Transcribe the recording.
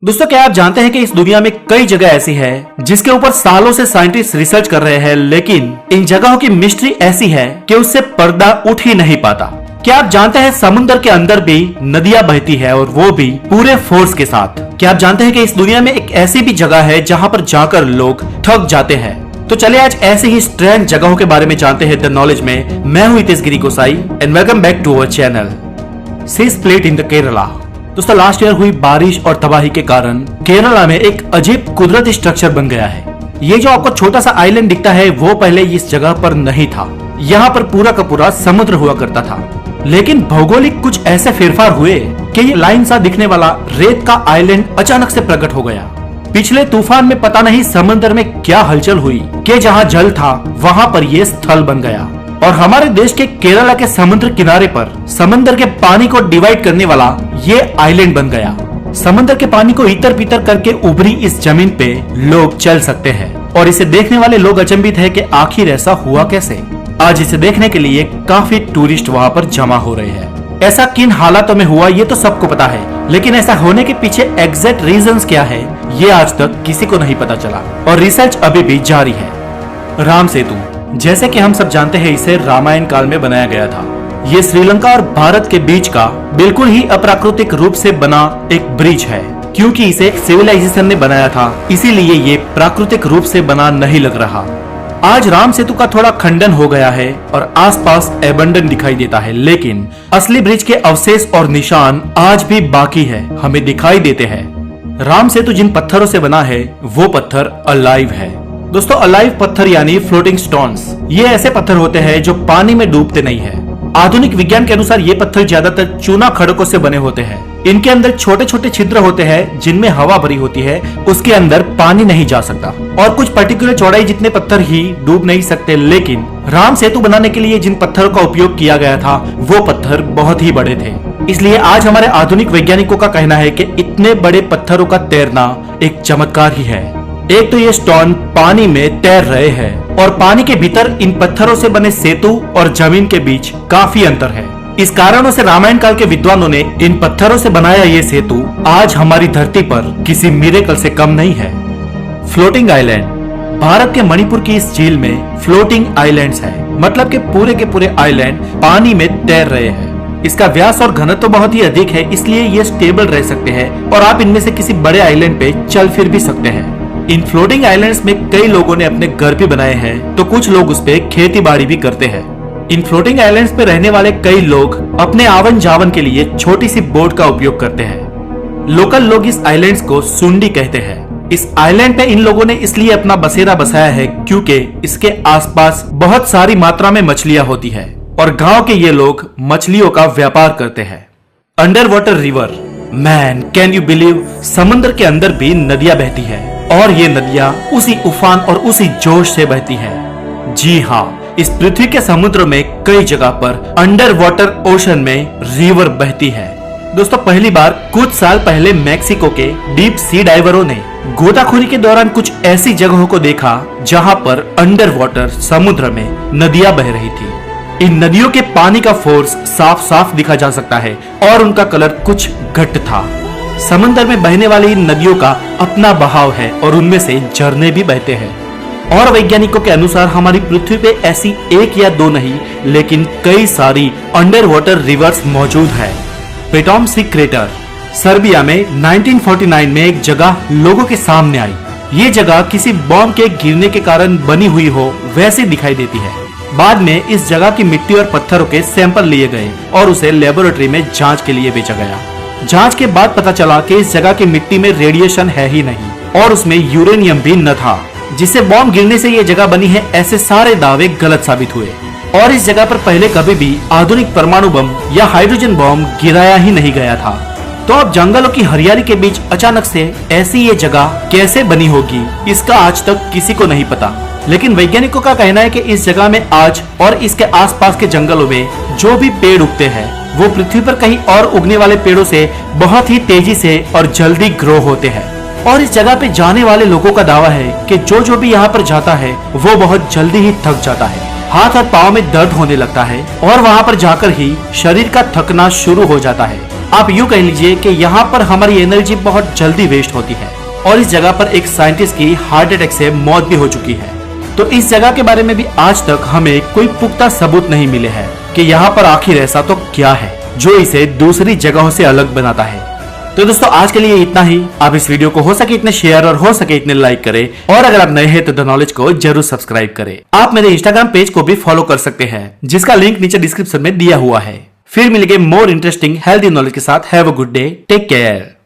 दोस्तों, क्या आप जानते हैं कि इस दुनिया में कई जगह ऐसी है जिसके ऊपर सालों से साइंटिस्ट रिसर्च कर रहे हैं, लेकिन इन जगहों की मिस्ट्री ऐसी है कि उससे पर्दा उठ ही नहीं पाता। क्या आप जानते हैं समुद्र के अंदर भी नदियां बहती है और वो भी पूरे फोर्स के साथ। क्या आप जानते हैं कि इस दुनिया में एक ऐसी भी जगह है जहां पर जाकर लोग थक जाते हैं। तो चलिए आज ऐसे ही स्ट्रेंज जगहों के बारे में जानते हैं द नॉलेज में। मैं हूं Hitesh Giri Gosai and welcome back to our channel. Sea split in the Kerala. दोस्तों, लास्ट ईयर हुई बारिश और तबाही के कारण केरला में एक अजीब कुदरती स्ट्रक्चर बन गया है। ये जो आपको छोटा सा आइलैंड दिखता है वो पहले इस जगह पर नहीं था। यहाँ पर पूरा का पूरा समुद्र हुआ करता था, लेकिन भौगोलिक कुछ ऐसे फेरफार हुए कि ये लाइन सा दिखने वाला रेत का आइलैंड अचानक से प्रकट हो गया। पिछले तूफान में पता नहीं समुद्र में क्या हलचल हुई कि जहाँ जल था वहाँ पर ये स्थल बन गया और हमारे देश के केरला के समुद्र किनारे पर समंदर के पानी को डिवाइड करने वाला ये आइलैंड बन गया। समंदर के पानी को इतर पितर करके उभरी इस जमीन पे लोग चल सकते हैं और इसे देखने वाले लोग अचंभित है कि आखिर ऐसा हुआ कैसे। आज इसे देखने के लिए काफी टूरिस्ट वहाँ पर जमा हो रहे हैं। ऐसा किन हालातों में हुआ ये तो सबको पता है, लेकिन ऐसा होने के पीछे एग्जैक्ट रीजंस क्या है ये आज तक किसी को नहीं पता चला और रिसर्च अभी भी जारी है। राम सेतु, जैसे कि हम सब जानते हैं, इसे रामायण काल में बनाया गया था। ये श्रीलंका और भारत के बीच का बिल्कुल ही अप्राकृतिक रूप से बना एक ब्रिज है। क्योंकि इसे सिविलाइजेशन ने बनाया था, इसीलिए ये प्राकृतिक रूप से बना नहीं लग रहा। आज राम सेतु का थोड़ा खंडन हो गया है और आसपास एबंडन दिखाई देता है, लेकिन असली ब्रिज के अवशेष और निशान आज भी बाकी है, हमें दिखाई देते हैं। राम सेतु जिन पत्थरों से बना है वो पत्थर अलाइव है। दोस्तों, अलाइव पत्थर यानी फ्लोटिंग स्टोन्स, ये ऐसे पत्थर होते हैं जो पानी में डूबते नहीं है। आधुनिक विज्ञान के अनुसार ये पत्थर ज्यादातर चूना खड़कों से बने होते हैं। इनके अंदर छोटे छोटे छिद्र होते हैं जिनमें हवा भरी होती है, उसके अंदर पानी नहीं जा सकता और कुछ पर्टिकुलर चौड़ाई जितने पत्थर ही डूब नहीं सकते। लेकिन राम सेतु बनाने के लिए जिन पत्थरों का उपयोग किया गया था वो पत्थर बहुत ही बड़े थे, इसलिए आज हमारे आधुनिक वैज्ञानिकों का कहना है कि इतने बड़े पत्थरों का तैरना एक चमत्कार ही है। एक तो ये स्टोन पानी में तैर रहे हैं और पानी के भीतर इन पत्थरों से बने सेतु और जमीन के बीच काफी अंतर है। इस कारणों से रामायण काल के विद्वानों ने इन पत्थरों से बनाया ये सेतु आज हमारी धरती पर किसी मिरेकल से कम नहीं है। फ्लोटिंग आइलैंड, भारत के मणिपुर की इस झील में फ्लोटिंग आइलैंड्स है, मतलब के पूरे आइलैंड पानी में तैर रहे हैं। इसका व्यास और घनत्व तो बहुत ही अधिक है, इसलिए ये स्टेबल रह सकते हैं और आप इनमें से किसी बड़े आइलैंड पे चल फिर भी सकते हैं। इन फ्लोटिंग आइलैंड्स में कई लोगों ने अपने घर भी बनाए हैं, तो कुछ लोग उस पे खेती बाड़ी भी करते हैं। इन फ्लोटिंग आइलैंड्स पे रहने वाले कई लोग अपने आवन जावन के लिए छोटी सी बोट का उपयोग करते हैं। लोकल लोग इस आइलैंड्स को सुंडी कहते हैं। इस आइलैंड पे इन लोगों ने इसलिए अपना बसेरा बसाया है क्योंकि इसके आसपास बहुत सारी मात्रा में मछलियां होती है और गांव के ये लोग मछलियों का व्यापार करते हैं। Under water river, man can you believe, समुद्र के अंदर भी नदियां बहती है और ये नदियां उसी उफान और उसी जोश से बहती हैं। जी हाँ, इस पृथ्वी के समुद्र में कई जगह पर अंडर वाटर ओशन में रिवर बहती है। दोस्तों, पहली बार कुछ साल पहले मैक्सिको के डीप सी डाइवरों ने गोताखोरी के दौरान कुछ ऐसी जगहों को देखा जहां पर अंडर वाटर समुद्र में नदियां बह रही थी। इन नदियों के पानी का फोर्स साफ साफ दिखा जा सकता है और उनका कलर कुछ घट था। समंदर में बहने वाली इन नदियों का अपना बहाव है और उनमें से झरने भी बहते हैं। और वैज्ञानिकों के अनुसार हमारी पृथ्वी पे ऐसी एक या दो नहीं, लेकिन कई सारी अंडर वाटर रिवर्स मौजूद है। पेटॉम सी क्रेटर, सर्बिया में 1949 में एक जगह लोगों के सामने आई। ये जगह किसी बॉम्ब के गिरने के कारण बनी हुई हो वैसे दिखाई देती है। बाद में इस जगह की मिट्टी और पत्थरों के सैंपल लिए गए और उसे लेबोरेटरी में जांच के लिए भेजा गया। जांच के बाद पता चला कि इस जगह की मिट्टी में रेडिएशन है ही नहीं और उसमें यूरेनियम भी न था, जिससे बॉम्ब गिरने से ये जगह बनी है, ऐसे सारे दावे गलत साबित हुए। और इस जगह पर पहले कभी भी आधुनिक परमाणु बम या हाइड्रोजन बम गिराया ही नहीं गया था। तो अब जंगलों की हरियाली के बीच अचानक से ऐसी ये जगह कैसे बनी होगी, इसका आज तक किसी को नहीं पता। लेकिन वैज्ञानिकों का कहना है कि इस जगह में आज और इसके आसपास के जंगलों में जो भी पेड़ उगते हैं वो पृथ्वी पर कहीं और उगने वाले पेड़ों से बहुत ही तेजी से और जल्दी ग्रो होते हैं। और इस जगह पे जाने वाले लोगों का दावा है कि जो भी यहाँ पर जाता है वो बहुत जल्दी ही थक जाता है, हाथ और पाँव में दर्द होने लगता है और वहाँ पर जाकर ही शरीर का थकना शुरू हो जाता है। आप यूँ कह लीजिए कि यहाँ पर हमारी एनर्जी बहुत जल्दी वेस्ट होती है और इस जगह पर एक साइंटिस्ट की हार्ट अटैक से मौत भी हो चुकी है। तो इस जगह के बारे में भी आज तक हमें कोई पुख्ता सबूत नहीं मिले हैं कि यहाँ पर आखिर ऐसा तो क्या है जो इसे दूसरी जगहों से अलग बनाता है। तो दोस्तों आज के लिए इतना ही। आप इस वीडियो को हो सके इतने शेयर और हो सके इतने लाइक करें और अगर आप नए हैं तो द नॉलेज को जरूर सब्सक्राइब करें। आप मेरे इंस्टाग्राम पेज को भी फॉलो कर सकते हैं जिसका लिंक नीचे डिस्क्रिप्शन में दिया हुआ है। फिर मिलेंगे मोर इंटरेस्टिंग हेल्दी नॉलेज के साथ। Have a good day, take care.